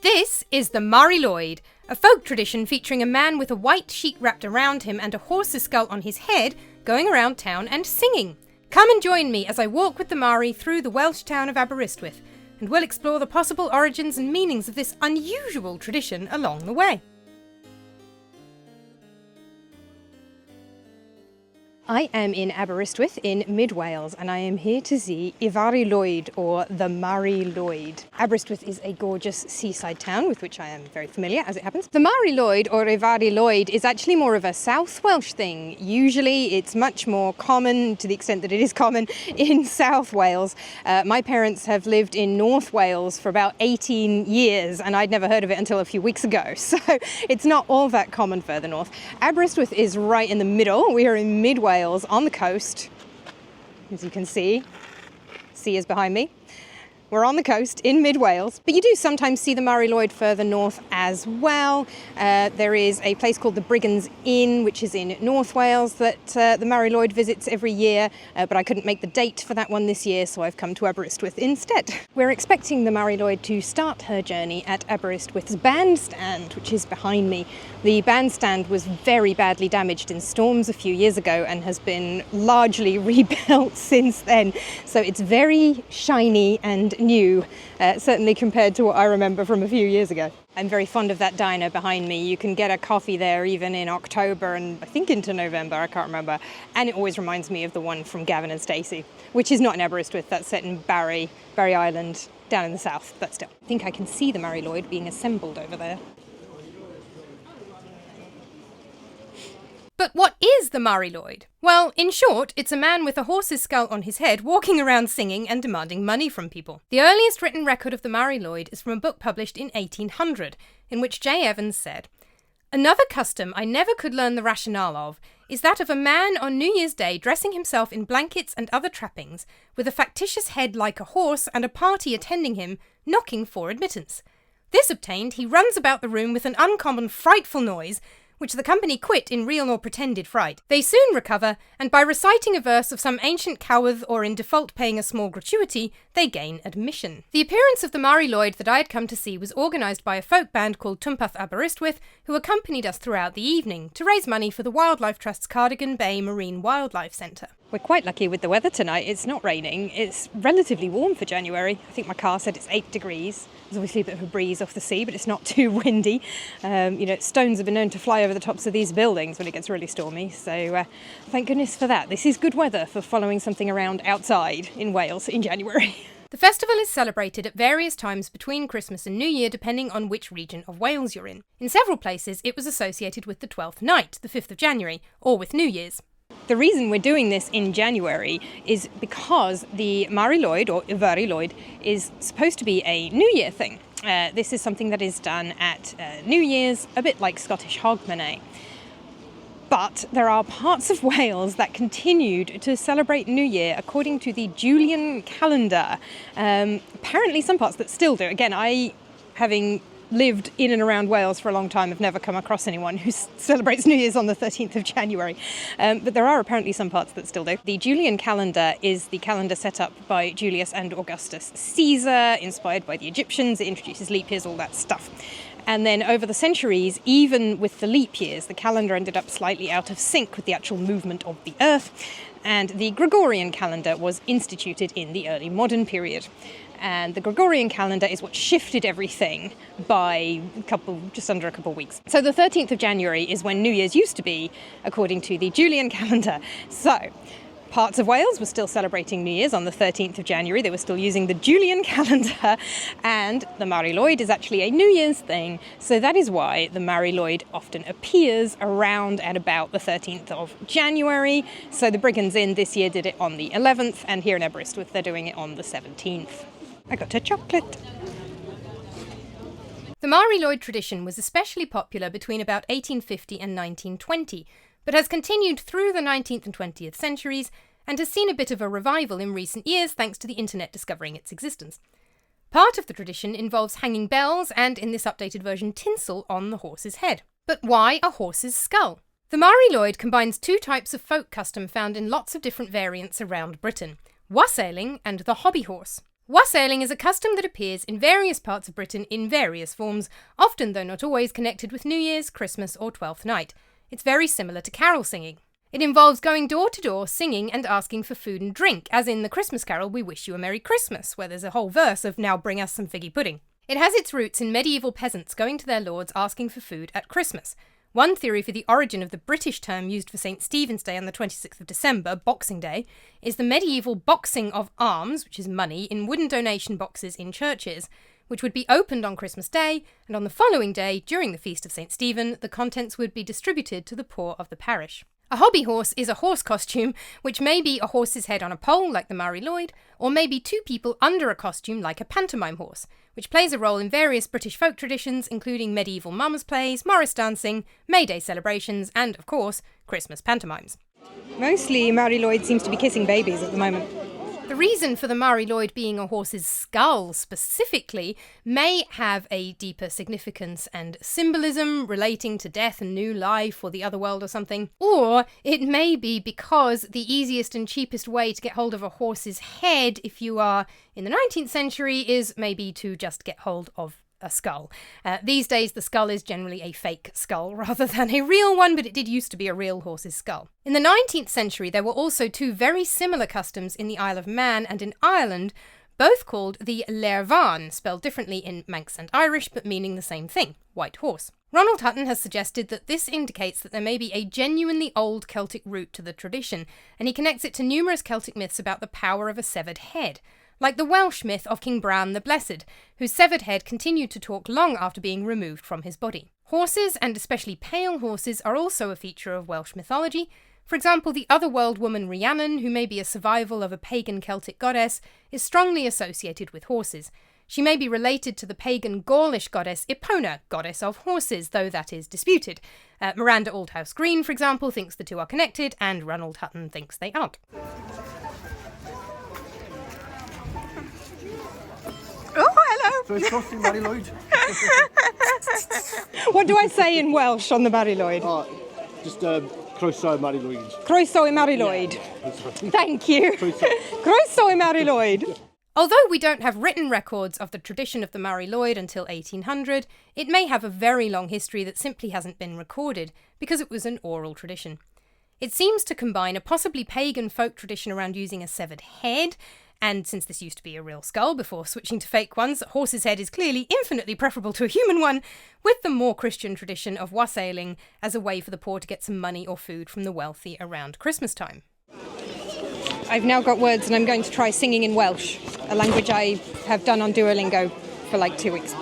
This is the Mari Lwyd, a folk tradition featuring a man with a white sheet wrapped around him and a horse's skull on his head going around town and singing. Come and join me as I walk with the Mari through the Welsh town of Aberystwyth, and we'll explore the possible origins and meanings of this unusual tradition along the way. I am in Aberystwyth in mid-Wales and I am here to see Mari Lwyd, or the Mari Lwyd. Aberystwyth is a gorgeous seaside town with which I am very familiar, as it happens. The Mari Lwyd, or Mari Lwyd, is actually more of a South Welsh thing. Usually it's much more common, to the extent that it is common, in South Wales. My parents have lived in North Wales for about 18 years and I'd never heard of it until a few weeks ago, so it's not all that common further north. Aberystwyth is right in the middle. We are in mid-Wales on the coast, as you can see. Sea is behind me. We're on the coast in mid-Wales, but you do sometimes see the Mari Lwyd further north as well. There is a place called the Brigands Inn, which is in North Wales, that the Mari Lwyd visits every year, but I couldn't make the date for that one this year, so I've come to Aberystwyth instead. We're expecting the Mari Lwyd to start her journey at Aberystwyth's bandstand, which is behind me. The bandstand was very badly damaged in storms a few years ago and has been largely rebuilt since then, so it's very shiny and new, certainly compared to what I remember from a few years ago. I'm very fond of that diner behind me. You can get a coffee there even in October and I think into November, I can't remember. And it always reminds me of the one from Gavin and Stacey, which is not in Aberystwyth, that's set in Barry Island, down in the south, but still. I think I can see the Mari Lwyd being assembled over there. But what is the Mari Lwyd? Well, in short, it's a man with a horse's skull on his head walking around singing and demanding money from people. The earliest written record of the Mari Lwyd is from a book published in 1800, in which J. Evans said, "Another custom I never could learn the rationale of is that of a man on New Year's Day dressing himself in blankets and other trappings, with a factitious head like a horse and a party attending him, knocking for admittance. This obtained, he runs about the room with an uncommon frightful noise, which the company quit in real or pretended fright. They soon recover, and by reciting a verse of some ancient cowth or in default paying a small gratuity, they gain admission." The appearance of the Mari Lwyd that I had come to see was organised by a folk band called Twmpath Aberystwyth, who accompanied us throughout the evening to raise money for the Wildlife Trust's Cardigan Bay Marine Wildlife Centre. We're quite lucky with the weather tonight. It's not raining. It's relatively warm for January. I think my car said it's 8 degrees. There's obviously a bit of a breeze off the sea, but it's not too windy. Stones have been known to fly over the tops of these buildings when it gets really stormy. So thank goodness for that. This is good weather for following something around outside in Wales in January. The festival is celebrated at various times between Christmas and New Year, depending on which region of Wales you're in. In several places, it was associated with the 12th night, the 5th of January, or with New Year's. The reason we're doing this in January is because the Mari Lwyd, or Mari Lwyd, is supposed to be a New Year thing. This is something that is done at New Year's, a bit like Scottish Hogmanay. But there are parts of Wales that continued to celebrate New Year according to the Julian calendar. Apparently some parts that still do. Again, having lived in and around Wales for a long time, have never come across anyone who celebrates New Year's on the 13th of January. But there are apparently some parts that still do. The Julian calendar is the calendar set up by Julius and Augustus Caesar, inspired by the Egyptians. It introduces leap years, all that stuff. And then over the centuries, even with the leap years, the calendar ended up slightly out of sync with the actual movement of the Earth. And the Gregorian calendar was instituted in the early modern period. And the Gregorian calendar is what shifted everything by just under a couple of weeks. So the 13th of January is when New Year's used to be, according to the Julian calendar. So parts of Wales were still celebrating New Year's on the 13th of January. They were still using the Julian calendar, and the Mari Lwyd is actually a New Year's thing. So that is why the Mari Lwyd often appears around and about the 13th of January. So the Brigands Inn this year did it on the 11th, and here in Aberystwyth they're doing it on the 17th. I got a chocolate. The Mari Lwyd tradition was especially popular between about 1850 and 1920, but has continued through the 19th and 20th centuries and has seen a bit of a revival in recent years thanks to the internet discovering its existence. Part of the tradition involves hanging bells and, in this updated version, tinsel on the horse's head. But why a horse's skull? The Mari Lwyd combines two types of folk custom found in lots of different variants around Britain: wassailing and the hobby horse. Wassailing is a custom that appears in various parts of Britain in various forms, often though not always connected with New Year's, Christmas or Twelfth Night. It's very similar to carol singing. It involves going door to door, singing and asking for food and drink, as in the Christmas carol We Wish You a Merry Christmas, where there's a whole verse of now bring us some figgy pudding. It has its roots in medieval peasants going to their lords asking for food at Christmas. One theory for the origin of the British term used for St. Stephen's Day on the 26th of December, Boxing Day, is the medieval boxing of alms, which is money, in wooden donation boxes in churches, which would be opened on Christmas Day, and on the following day, during the Feast of St. Stephen, the contents would be distributed to the poor of the parish. A hobby horse is a horse costume, which may be a horse's head on a pole, like the Mari Lwyd, or maybe two people under a costume, like a pantomime horse, which plays a role in various British folk traditions, including medieval mummers' plays, Morris dancing, May Day celebrations, and, of course, Christmas pantomimes. Mostly Mari Lwyd seems to be kissing babies at the moment. The reason for the Mari Lwyd being a horse's skull specifically may have a deeper significance and symbolism relating to death and new life or the other world or something. Or it may be because the easiest and cheapest way to get hold of a horse's head if you are in the 19th century is maybe to just get hold of a skull. These days the skull is generally a fake skull rather than a real one, but it did used to be a real horse's skull. In the 19th century there were also two very similar customs in the Isle of Man and in Ireland, both called the Llangynwyd, spelled differently in Manx and Irish but meaning the same thing, white horse. Ronald Hutton has suggested that this indicates that there may be a genuinely old Celtic root to the tradition, and he connects it to numerous Celtic myths about the power of a severed head. Like the Welsh myth of King Bran the Blessed, whose severed head continued to talk long after being removed from his body. Horses, and especially pale horses, are also a feature of Welsh mythology. For example, the otherworld woman Rhiannon, who may be a survival of a pagan Celtic goddess, is strongly associated with horses. She may be related to the pagan Gaulish goddess Epona, goddess of horses, though that is disputed. Miranda Aldhouse Green, for example, thinks the two are connected, and Ronald Hutton thinks they aren't. Oh, hello! First costume, Mari Lwyd. What do I say in Welsh on the Mari Lwyd? Just croeso Mari Lwyd. Croeso I Mari Lwyd. Thank you. Croeso I Mari Lwyd. Although we don't have written records of the tradition of the Mari Lwyd until 1800, it may have a very long history that simply hasn't been recorded, because it was an oral tradition. It seems to combine a possibly pagan folk tradition around using a severed head, and since this used to be a real skull before switching to fake ones, a horse's head is clearly infinitely preferable to a human one, with the more Christian tradition of wassailing as a way for the poor to get some money or food from the wealthy around Christmas time. I've now got words and I'm going to try singing in Welsh, a language I have done on Duolingo for like 2 weeks.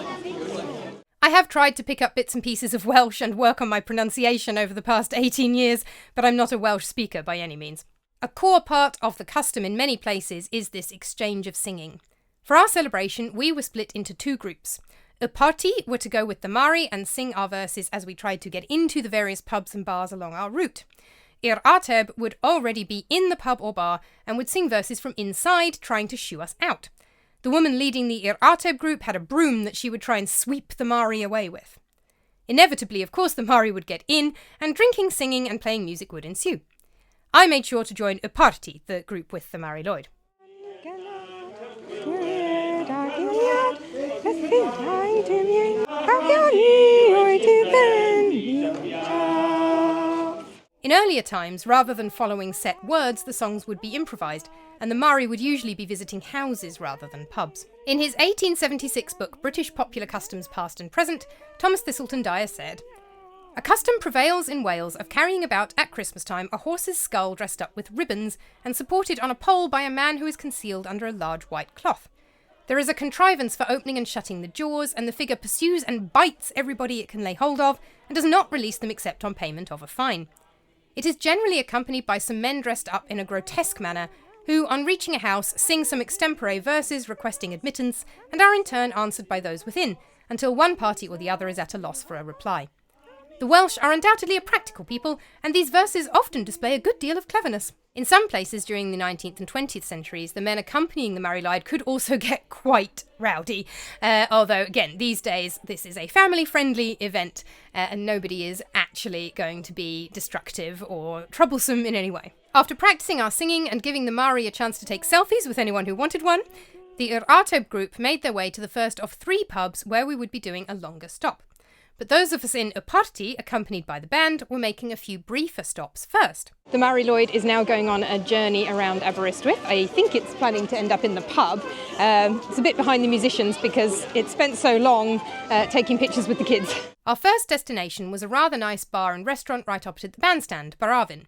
I have tried to pick up bits and pieces of Welsh and work on my pronunciation over the past 18 years, but I'm not a Welsh speaker by any means. A core part of the custom in many places is this exchange of singing. For our celebration, we were split into two groups. Y party were to go with the Mari and sing our verses as we tried to get into the various pubs and bars along our route. Yr ateb would already be in the pub or bar and would sing verses from inside, trying to shoo us out. The woman leading the Yr ateb group had a broom that she would try and sweep the Mari away with. Inevitably, of course, the Mari would get in, and drinking, singing and playing music would ensue. I made sure to join Y party, the group with the Mari Lwyd. In earlier times, rather than following set words, the songs would be improvised, and the Mari would usually be visiting houses rather than pubs. In his 1876 book, British Popular Customs Past and Present, Thomas Thistleton Dyer said, "A custom prevails in Wales of carrying about at Christmas time a horse's skull dressed up with ribbons and supported on a pole by a man who is concealed under a large white cloth. There is a contrivance for opening and shutting the jaws, and the figure pursues and bites everybody it can lay hold of and does not release them except on payment of a fine. It is generally accompanied by some men dressed up in a grotesque manner, who, on reaching a house, sing some extempore verses requesting admittance and are in turn answered by those within, until one party or the other is at a loss for a reply. The Welsh are undoubtedly a practical people, and these verses often display a good deal of cleverness. In some places during the 19th and 20th centuries, the men accompanying the Mari Lwyd could also get quite rowdy. Although, again, these days, this is a family-friendly event, and nobody is actually going to be destructive or troublesome in any way. After practicing our singing and giving the Mari a chance to take selfies with anyone who wanted one, The Ir Artob group made their way to the first of 3 pubs where we would be doing a longer stop. But those of us in a party, accompanied by the band, were making a few briefer stops first. The Mari Lwyd is now going on a journey around Aberystwyth. I think it's planning to end up in the pub. It's a bit behind the musicians because it spent so long taking pictures with the kids. Our first destination was a rather nice bar and restaurant right opposite the bandstand, Baravin.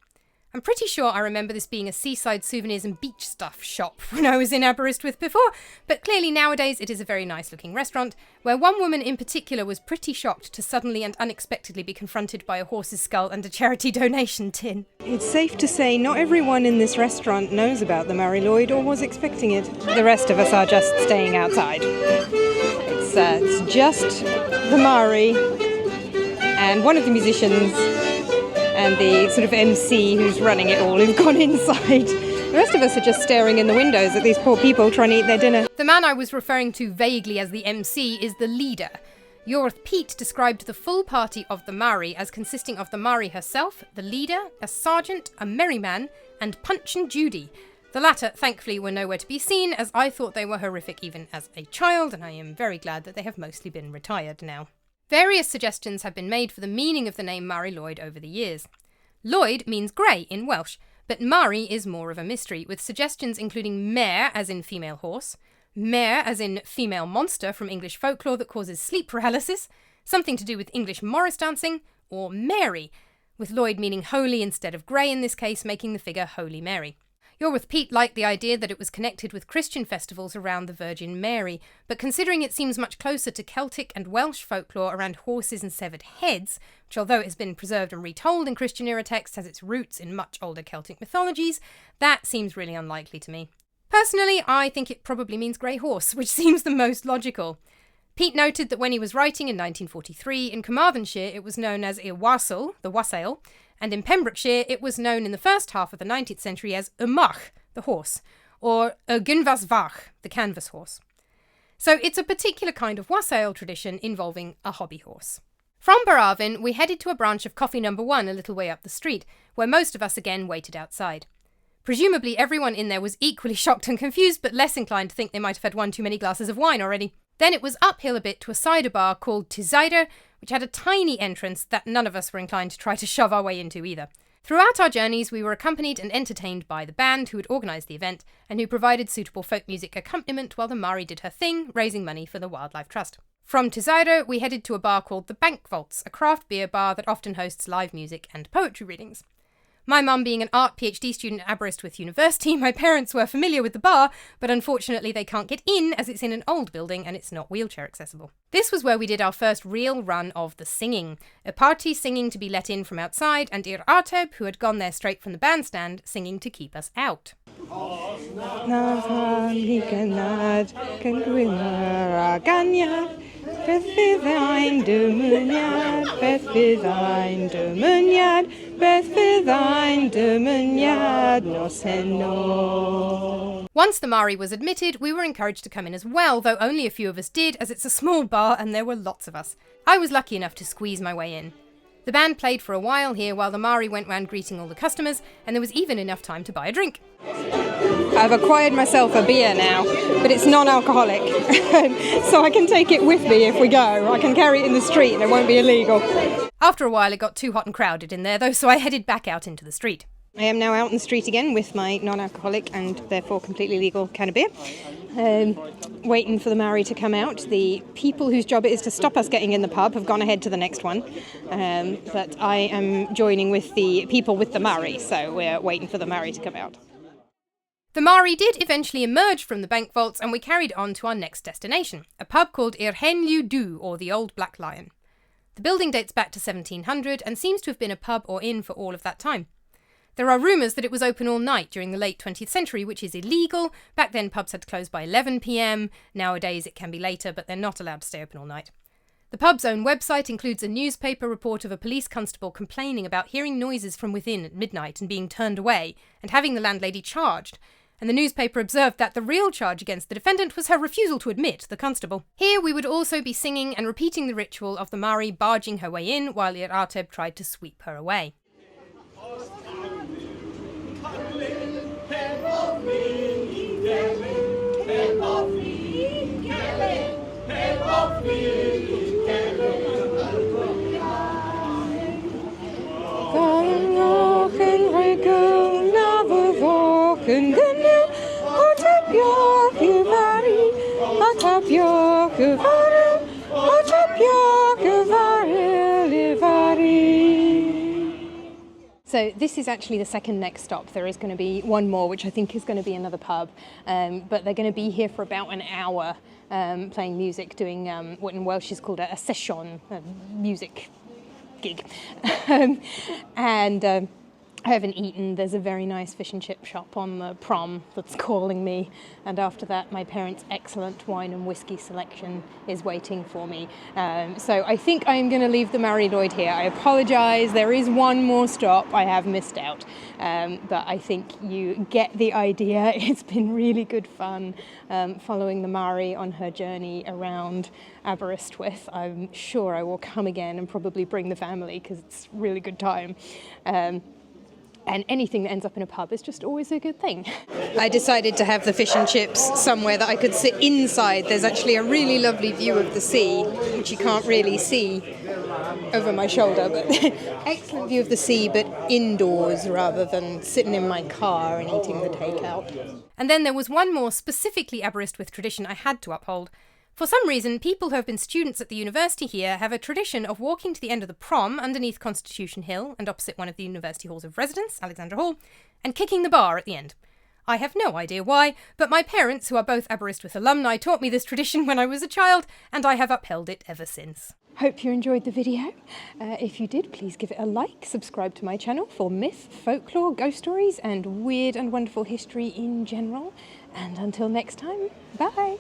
I'm pretty sure I remember this being a seaside souvenirs and beach stuff shop when I was in Aberystwyth before, but clearly nowadays it is a very nice looking restaurant, where one woman in particular was pretty shocked to suddenly and unexpectedly be confronted by a horse's skull and a charity donation tin. It's safe to say not everyone in this restaurant knows about the Mari Lwyd or was expecting it. The rest of us are just staying outside. It's just the Mari and one of the musicians and the sort of MC who's running it all who've gone inside. The rest of us are just staring in the windows at these poor people trying to eat their dinner. The man I was referring to vaguely as the MC is the leader. Yorth Pete described the full party of the Mari as consisting of the Mari herself, the leader, a sergeant, a merryman, and Punch and Judy. The latter, thankfully, were nowhere to be seen, as I thought they were horrific even as a child, and I am very glad that they have mostly been retired now. Various suggestions have been made for the meaning of the name Mari Lwyd over the years. Lwyd means grey in Welsh, but Mari is more of a mystery, with suggestions including mare as in female horse, mare as in female monster from English folklore that causes sleep paralysis, something to do with English Morris dancing, or Mary, with Lwyd meaning holy instead of grey in this case, making the figure Holy Mary. Yorth Pete liked the idea that it was connected with Christian festivals around the Virgin Mary, but considering it seems much closer to Celtic and Welsh folklore around horses and severed heads, which although it has been preserved and retold in Christian-era texts has its roots in much older Celtic mythologies, that seems really unlikely to me. Personally, I think it probably means grey horse, which seems the most logical. Pete noted that when he was writing in 1943, in Carmarthenshire it was known as y wassail, the wassail, and in Pembrokeshire it was known in the first half of the 19th century as y mach, the horse, or y gynfas fach, the canvas horse. So it's a particular kind of wassail tradition involving a hobby horse. From Baravin, we headed to a branch of Coffee No. 1 a little way up the street, where most of us again waited outside. Presumably everyone in there was equally shocked and confused, but less inclined to think they might have had one too many glasses of wine already. Then it was uphill a bit to a cider bar called Tizider, which had a tiny entrance that none of us were inclined to try to shove our way into either. Throughout our journeys, we were accompanied and entertained by the band who had organised the event and who provided suitable folk music accompaniment while the Mari did her thing, raising money for the Wildlife Trust. From Tizider, we headed to a bar called the Bank Vaults, a craft beer bar that often hosts live music and poetry readings. My mum being an art PhD student at Aberystwyth University, my parents were familiar with the bar, but unfortunately they can't get in as it's in an old building and it's not wheelchair accessible. This was where we did our first real run of the singing, a party singing to be let in from outside and Ir Artob, who had gone there straight from the bandstand, singing to keep us out. Beth fydd ein dymuniad, beth fydd ein dymuniad, beth fydd ein dymuniad nos heno. Once the Mari was admitted, we were encouraged to come in as well, though only a few of us did, as it's a small bar and there were lots of us. I was lucky enough to squeeze my way in. The band played for a while here while the Mari went round greeting all the customers, and there was even enough time to buy a drink. I've acquired myself a beer now, but it's non-alcoholic, so I can take it with me if we go. I can carry it in the street and it won't be illegal. After a while it got too hot and crowded in there though, so I headed back out into the street. I am now out in the street again with my non-alcoholic and therefore completely legal can of beer. Waiting for the Mari to come out. The people whose job it is to stop us getting in the pub have gone ahead to the next one. But I am joining with the people with the Mari, so we're waiting for the Mari to come out. The Mari did eventually emerge from the bank vaults and we carried on to our next destination, a pub called Yr Hen Llyw, or the Old Black Lion. The building dates back to 1700 and seems to have been a pub or inn for all of that time. There are rumours that it was open all night during the late 20th century, which is illegal. Back then pubs had to close by 11 p.m. Nowadays it can be later, but they're not allowed to stay open all night. The pub's own website includes a newspaper report of a police constable complaining about hearing noises from within at midnight and being turned away, and having the landlady charged. And the newspaper observed that the real charge against the defendant was her refusal to admit the constable. Here we would also be singing and repeating the ritual of the Mari barging her way in while Ir Artob tried to sweep her away. Pen of me, So this is actually the second next stop. There is going to be one more, which I think is going to be another pub, but they're going to be here for about an hour playing music, doing what in Welsh is called a session, a music gig. And I haven't eaten. There's a very nice fish and chip shop on the prom that's calling me, and after that my parents' excellent wine and whiskey selection is waiting for me. So I think I'm going to leave the Mari Lwyd here. I apologise, there is one more stop I have missed out, but I think you get the idea. It's been really good fun following the Mari on her journey around Aberystwyth. I'm sure I will come again and probably bring the family because it's a really good time. And anything that ends up in a pub is just always a good thing. I decided to have the fish and chips somewhere that I could sit inside. There's actually a really lovely view of the sea, which you can't really see over my shoulder, but excellent view of the sea, but indoors rather than sitting in my car and eating the takeout. And then there was one more specifically Aberystwyth tradition I had to uphold. For some reason, people who have been students at the university here have a tradition of walking to the end of the prom underneath Constitution Hill and opposite one of the university halls of residence, Alexandra Hall, and kicking the bar at the end. I have no idea why, but my parents, who are both Aberystwyth alumni, taught me this tradition when I was a child, and I have upheld it ever since. Hope you enjoyed the video. If you did, please give it a like, subscribe to my channel for myth, folklore, ghost stories, and weird and wonderful history in general. And until next time, bye!